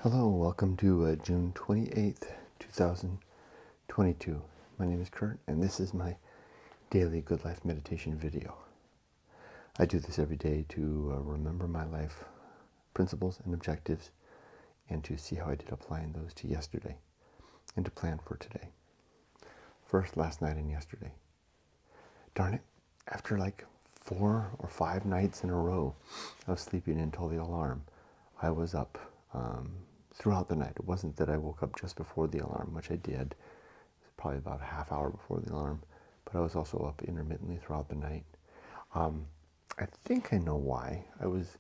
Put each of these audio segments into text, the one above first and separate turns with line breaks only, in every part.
Hello, welcome to June 28th, 2022. My name is Kurt, and this is my daily Good Life meditation video. I do this every day to remember my life principles and objectives and to see how I did applying those to yesterday and to plan for today. First, last night and yesterday. Darn it, after like 4 or 5 nights in a row of sleeping until the alarm, I was up throughout the night. It wasn't that I woke up just before the alarm, which I did. It was probably about a half hour before the alarm, but I was also up intermittently throughout the night. I think I know why. I was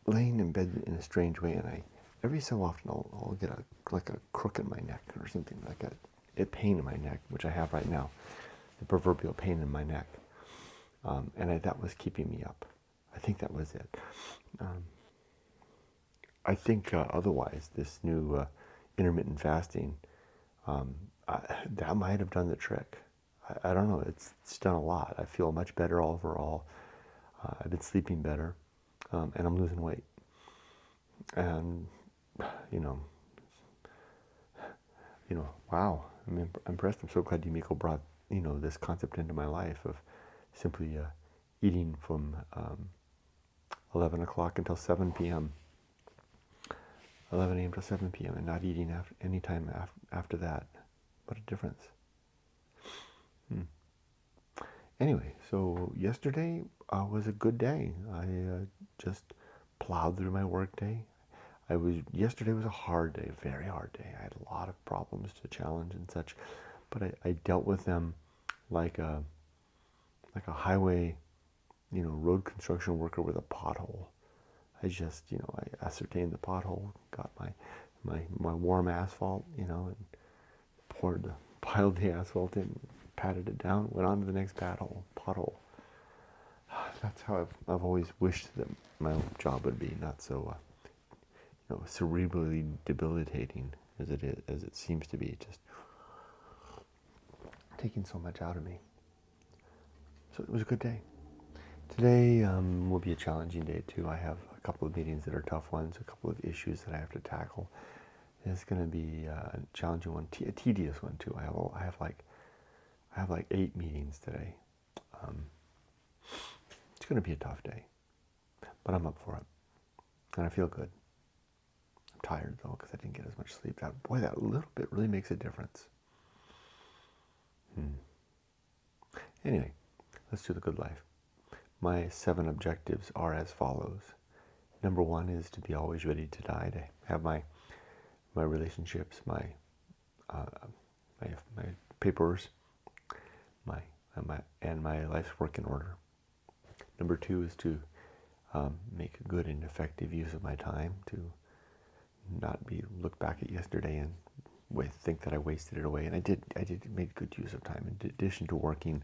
laying in bed in a strange way, and every so often I'll get like a crook in my neck or something, like a pain in my neck, which I have right now, the proverbial pain in my neck, and that was keeping me up. I think that was it. I think otherwise, this new intermittent fasting, that might have done the trick. I don't know. It's done a lot. I feel much better overall. I've been sleeping better, and I'm losing weight. And wow. I'm impressed. I'm so glad Yumiko brought this concept into my life of simply eating from 11 o'clock until 7 p.m. 11 a.m. to 7 p.m. and not eating any time after that. What a difference. Anyway, so yesterday was a good day. I just plowed through my work day. Yesterday was a hard day, a very hard day. I had a lot of problems to challenge and such, but I dealt with them like a highway, road construction worker with a pothole. I just, I ascertained the pothole, got my warm asphalt, and piled the asphalt in, patted it down, went on to the next pothole. That's how I've always wished that my job would be, not so, cerebrally debilitating as it seems to be, just taking so much out of me. So it was a good day. Today will be a challenging day too. I have a couple of meetings that are tough ones, a couple of issues that I have to tackle. It's going to be a challenging one, a tedious one too. I have like 8 meetings today. It's going to be a tough day, but I'm up for it, and I feel good. I'm tired though because I didn't get as much sleep. That little bit really makes a difference. Anyway, let's do the good life. My 7 objectives are as follows. Number 1 is to be always ready to die, to have my relationships, my papers, my life's work in order. Number 2 is to make a good and effective use of my time, to not look back at yesterday and think that I wasted it away. And I did make good use of time. In addition to working,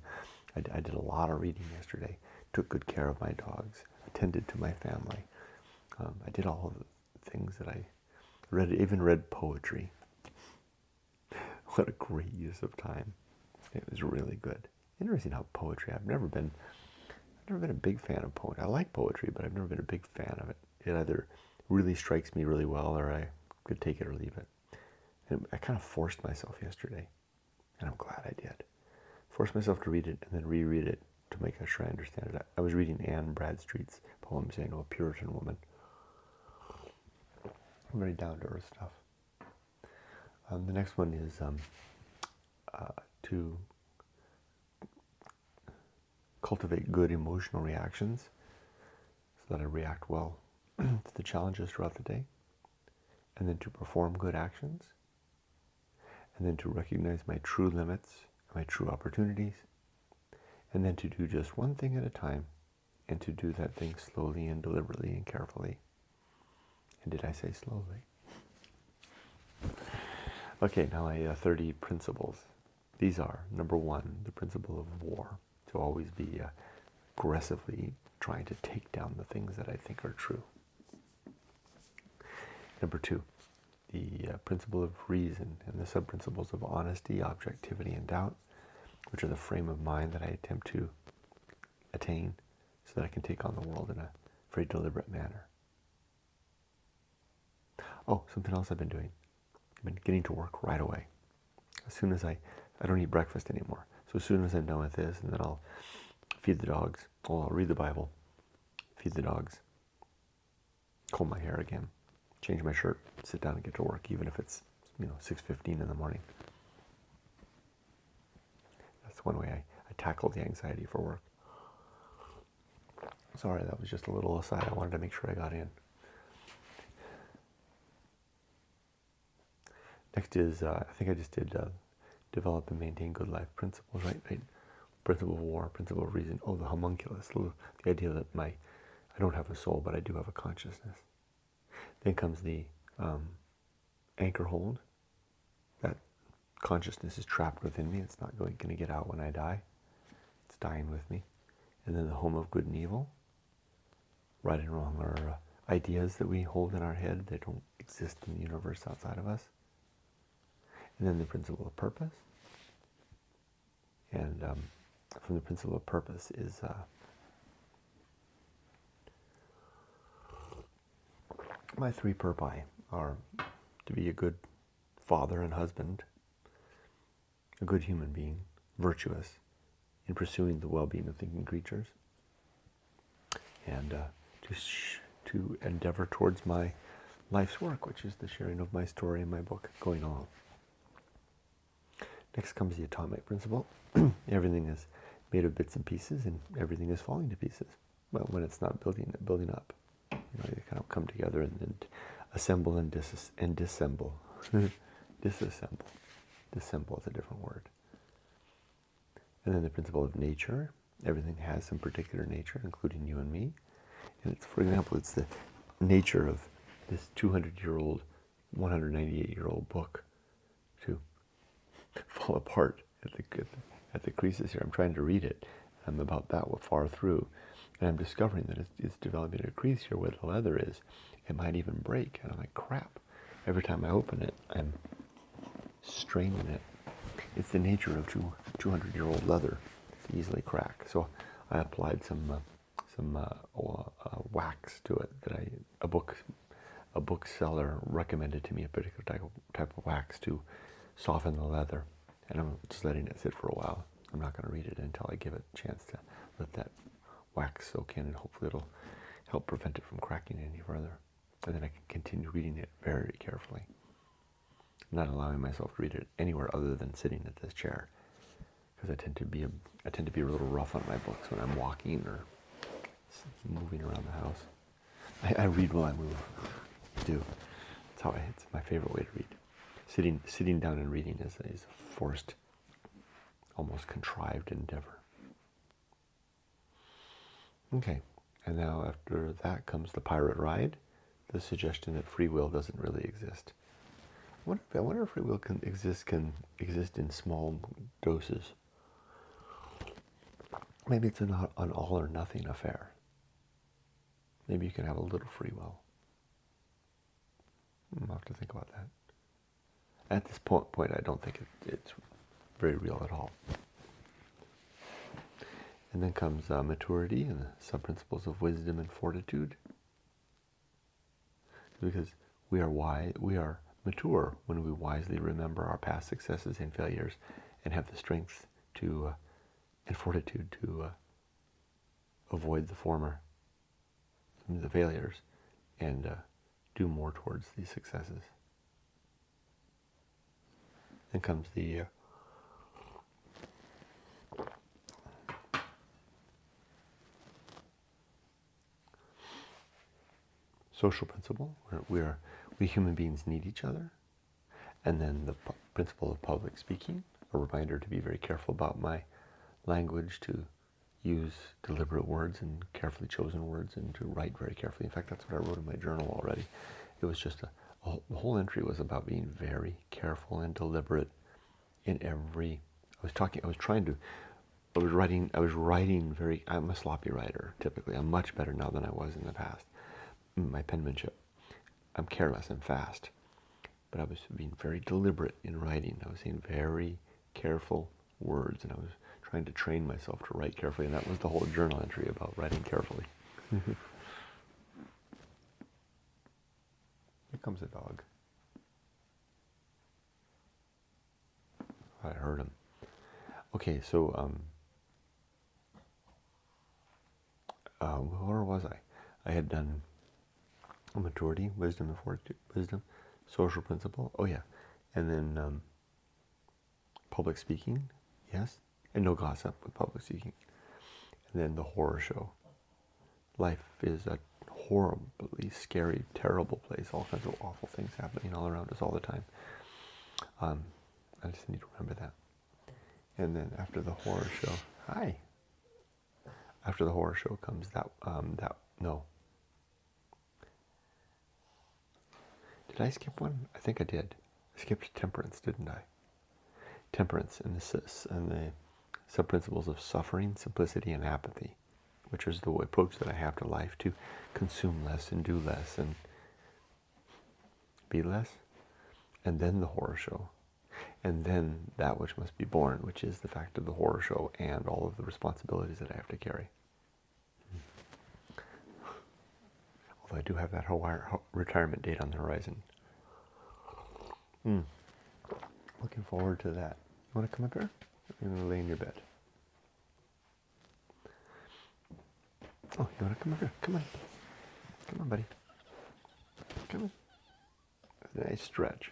I did a lot of reading yesterday. Took good care of my dogs, attended to my family. I did all of the things that I read, even read poetry. What a great use of time. It was really good. Interesting how poetry, I've never been a big fan of poetry. I like poetry, but I've never been a big fan of it. It either really strikes me really well or I could take it or leave it. And I kind of forced myself yesterday, and I'm glad I did. Forced myself to read it and then reread it to make sure I understand it. I was reading Anne Bradstreet's poems, a Puritan woman. Very down-to-earth stuff. The next one is to cultivate good emotional reactions so that I react well to the challenges throughout the day, and then to perform good actions, and then to recognize my true limits, my true opportunities, and then to do just one thing at a time, and to do that thing slowly and deliberately and carefully. And did I say slowly? Okay, now my 30 principles. These are, number 1, the principle of war, to always be aggressively trying to take down the things that I think are true. Number 2, the principle of reason and the sub-principles of honesty, objectivity, and doubt, which are the frame of mind that I attempt to attain so that I can take on the world in a very deliberate manner. Oh, something else I've been doing. I've been getting to work right away. As soon as I don't eat breakfast anymore. So as soon as I'm done with this, and then I'll feed the dogs. I'll read the Bible, feed the dogs, comb my hair again, change my shirt, sit down and get to work, even if it's 6:15 in the morning. That's one way I tackle the anxiety for work. Sorry, that was just a little aside. I wanted to make sure I got in. Next is, I think I just did develop and maintain good life principles, right? Principle of war, principle of reason. Oh, the homunculus, the idea that I don't have a soul, but I do have a consciousness. Then comes the Anchorhold. That consciousness is trapped within me. It's not going to get out when I die. It's dying with me. And then the home of good and evil. Right and wrong are ideas that we hold in our head. They don't exist in the universe outside of us. And then the principle of purpose. And from the principle of purpose is my 3 purpose are to be a good father and husband, a good human being, virtuous in pursuing the well-being of thinking creatures, and to endeavor towards my life's work, which is the sharing of my story and my book going on. Next comes the atomic principle. Everything is made of bits and pieces, and everything is falling to pieces. Well, when it's not building up, they kind of come together and then assemble and disassemble. Disassemble. Dissemble is a different word. And then the principle of nature. Everything has some particular nature, including you and me. And it's, for example, it's the nature of this 200-year-old, 198-year-old book to fall apart at the creases here. I'm trying to read it. I'm about that far through, and I'm discovering that it's developing a crease here where the leather is. It might even break, and I'm like, crap. Every time I open it, I'm straining it. It's the nature of 200-year-old leather to easily crack. So I applied some wax to it that a bookseller recommended to me, a particular type of wax to soften the leather, and I'm just letting it sit for a while. I'm not going to read it until I give it a chance to let that wax soak in, and hopefully it'll help prevent it from cracking any further. And then I can continue reading it very carefully, not allowing myself to read it anywhere other than sitting at this chair, because I tend to be a little rough on my books when I'm walking or moving around the house. I read while I move. I do. It's my favorite way to read. Sitting down and reading is a forced, almost contrived endeavor. Okay, and now after that comes the pirate ride, the suggestion that free will doesn't really exist. I wonder if free will can exist in small doses. Maybe it's an all or nothing affair. Maybe you can have a little free will. I'll have to think about that. At this point, I don't think it's very real at all. And then comes maturity and the sub-principles of wisdom and fortitude. Because we are mature when we wisely remember our past successes and failures, and have the strength to and fortitude to avoid the failures, and do more towards these successes. Then comes the social principle, where we human beings need each other. And then the principle of public speaking, a reminder to be very careful about my language, to use deliberate words and carefully chosen words, and to write very carefully. In fact, that's what I wrote in my journal already. It was just the whole entry was about being very careful and deliberate in every. I was writing very. I'm a sloppy writer typically. I'm much better now than I was in the past. My penmanship. I'm careless and fast, but I was being very deliberate in writing. I was saying very careful words, and I was trying to train myself to write carefully, and that was the whole journal entry about writing carefully. comes a dog. I heard him. Okay, so where was I? I had done maturity, wisdom, and fortitude. Wisdom, social principle. Oh yeah, and then public speaking. Yes, and no gossip with public speaking. And then the horror show. Life is a horribly scary, terrible place. All kinds of awful things happening all around us all the time. I just need to remember that. And then after the horror show, hi. After the horror show comes no. Did I skip one? I think I did. I skipped Temperance, didn't I? Temperance and the sub-principles of suffering, simplicity, and apathy, which is the approach that I have to life, to consume less and do less and be less. And then the horror show. And then that which must be borne, which is the fact of the horror show and all of the responsibilities that I have to carry. Although I do have that retirement date on the horizon. Looking forward to that. You want to come up here? You're going to lay in your bed. Oh, you want to come up here? Come on. Come on, buddy. Come on. That's a nice stretch.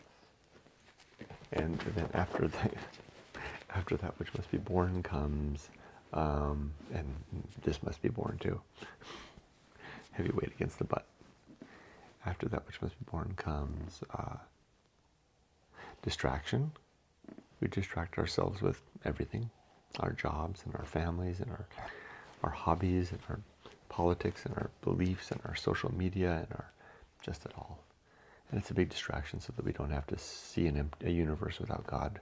And then after that which must be born comes, and this must be born too. Heavy weight against the butt. After that which must be born comes distraction. We distract ourselves with everything, our jobs and our families and our hobbies and our politics and our beliefs and our social media and our just it all. And it's a big distraction so that we don't have to see a universe without God,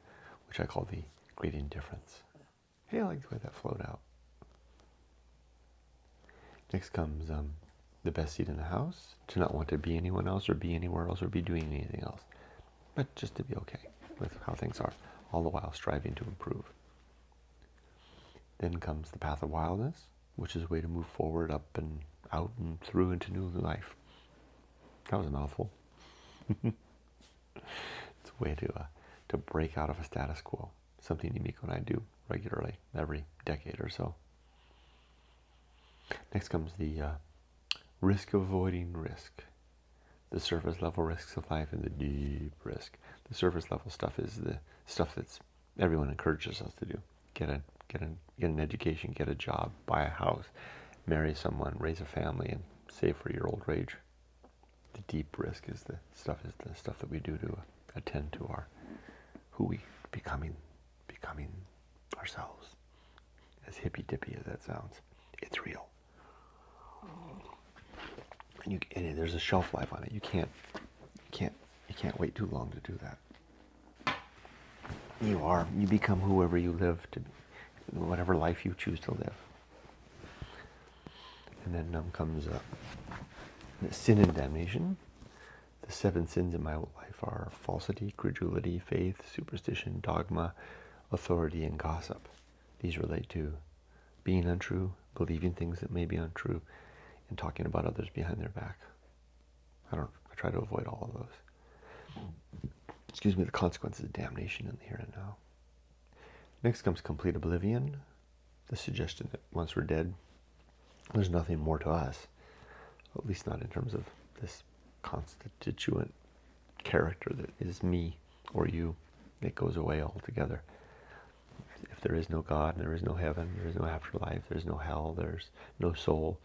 which I call the great indifference. Hey, I like the way that flowed out. Next comes the best seat in the house, to not want to be anyone else or be anywhere else or be doing anything else, but just to be okay with how things are, all the while striving to improve. Then comes the Path of Wildness, which is a way to move forward, up and out and through into new life. That was a mouthful. It's a way to break out of a status quo, something Yumiko and I do regularly, every decade or so. Next comes the risk of avoiding risk, the surface level risks of life and the deep risk. The surface level stuff is the stuff that's everyone encourages us to do. Get an education, get a job, buy a house, marry someone, raise a family, and save for your old age. The deep risk is the stuff that we do to attend to who we becoming ourselves. As hippy dippy as that sounds, it's real. And there's a shelf life on it. You can't wait too long to do that. You become whoever you live to be, whatever life you choose to live. And then comes sin and damnation. The 7 sins in my life are falsity, credulity, faith, superstition, dogma, authority, and gossip. These relate to being untrue, believing things that may be untrue, and talking about others behind their back. I try to avoid all of those. Excuse me, the consequences of damnation in the here and now. Next comes complete oblivion, the suggestion that once we're dead, there's nothing more to us, at least not in terms of this constituent character that is me or you. It goes away altogether. If there is no God, there is no heaven, there is no afterlife, there's no hell, there's no soul,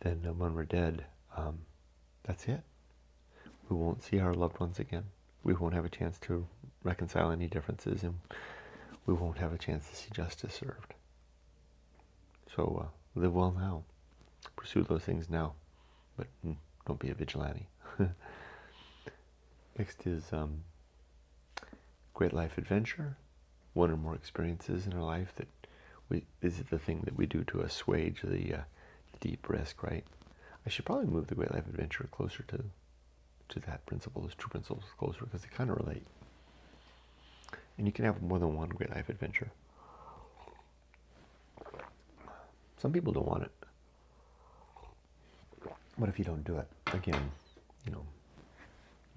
then when we're dead, that's it. We won't see our loved ones again. We won't have a chance to reconcile any differences, and we won't have a chance to see justice served. So live well now. Pursue those things now, but don't be a vigilante. Next is great life adventure. One or more experiences in our life that is the thing that we do to assuage the deep risk, right? I should probably move the great life adventure closer to that principle, those 2 principles closer, because they kind of relate. And you can have more than one great life adventure. Some people don't want it. What if you don't do it? Again,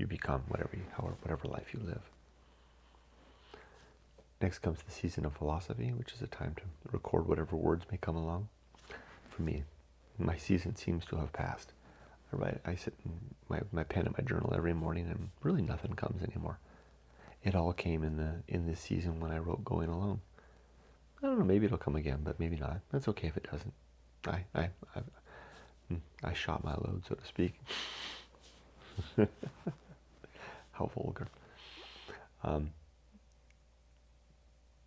you become whatever life you live. Next comes the season of philosophy, which is a time to record whatever words may come along. For me, my season seems to have passed. I sit in my pen in my journal every morning, and really nothing comes anymore. It all came in this season when I wrote Going Alone. I don't know, maybe it'll come again, but maybe not. That's okay if it doesn't. I shot my load, so to speak. How vulgar.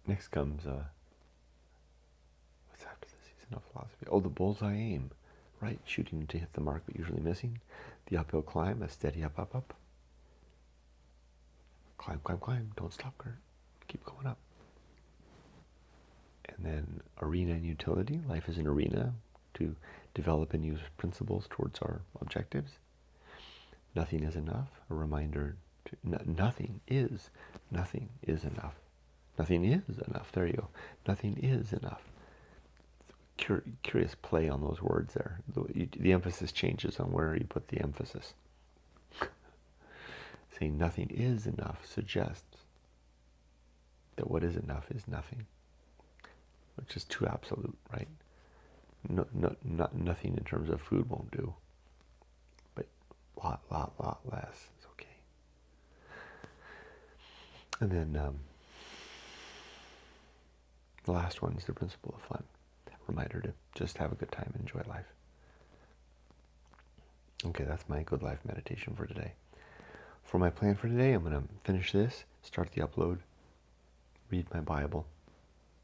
Next comes, what's after the season of philosophy? Oh, the bullseye aim. Right, shooting to hit the mark, but usually missing. The uphill climb, a steady up, up, up. Climb, climb, climb. Don't stop, Kurt. Keep going up. And then arena and utility. Life is an arena to develop and use principles towards our objectives. Nothing is enough. A reminder to nothing is enough. Nothing is enough. There you go. Nothing is enough. Curious play on those words there. The emphasis changes on where you put the emphasis. Saying nothing is enough suggests that what is enough is nothing, which is too absolute, right? Nothing in terms of food won't do, but lot less is okay. And then the last one is the principle of fun. Reminder to just have a good time, enjoy life. Okay, that's my good life meditation for today. For my plan for today, I'm going to finish this, start the upload, read my Bible,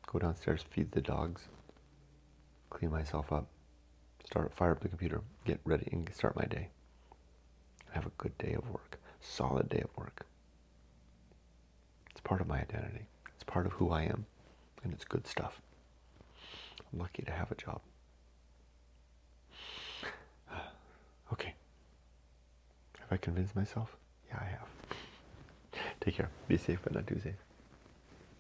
go downstairs, feed the dogs, clean myself up, fire up the computer, get ready, and start my day. Have a good day of work, solid day of work. It's part of my identity. It's part of who I am, and it's good stuff. I'm lucky to have a job. Okay. Have I convinced myself? Yeah, I have. Take care. Be safe, but not too safe.